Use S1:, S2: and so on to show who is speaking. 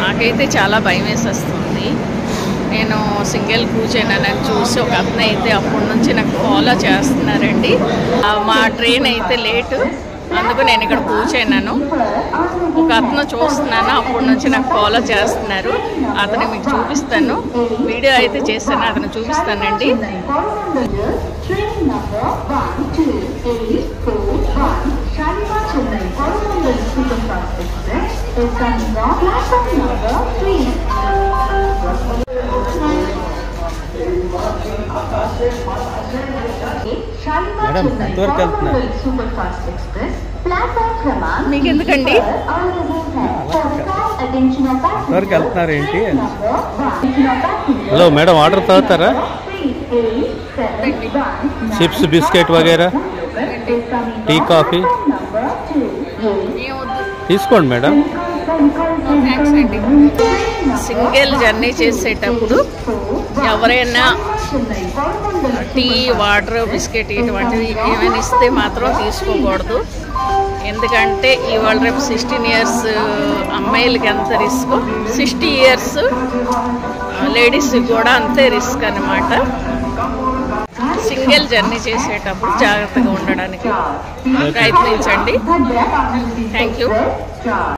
S1: నాకైతే చాలా భయం వేసేస్తుంది. నేను సింగిల్ కూర్చోనని చూసి ఒక అతను అయితే అప్పటి నుంచి నాకు ఫాలో చేస్తున్నారండి. మా ట్రైన్ అయితే లేటు, అందుకు నేను ఇక్కడ కూర్చున్నాను. ఒక అతను చూస్తున్నాను, అప్పటి నుంచి నాకు ఫాలో చేస్తున్నారు. అతను మీకు చూపిస్తాను, వీడియో అయితే చేస్తాను, అతను చూపిస్తానండి. మీకు ఎందుకండి
S2: వెళ్తున్నారు ఏంటి? హలో మేడం, ఆర్డర్ తాగుతారా? చిప్స్, బిస్కెట్ వగేరా, టీ, కాఫీ తీసుకోండి మేడం.
S1: థ్యాంక్స్ అండి. సింగిల్ జర్నీ చేసేటప్పుడు ఎవరైనా టీ, వాటర్, బిస్కెట్ ఇటువంటివి ఏమైనా ఇస్తే మాత్రం తీసుకోకూడదు. ఎందుకంటే ఇవాళ రేపు 16 ఇయర్స్ అమ్మాయిలకి ఎంత రిస్క్, 60 ఇయర్స్ లేడీస్కి కూడా అంతే రిస్క్ అన్నమాట. సింగిల్ జర్నీ చేసేటప్పుడు జాగ్రత్తగా ఉండడానికి ప్రయత్నించండి. Thank you.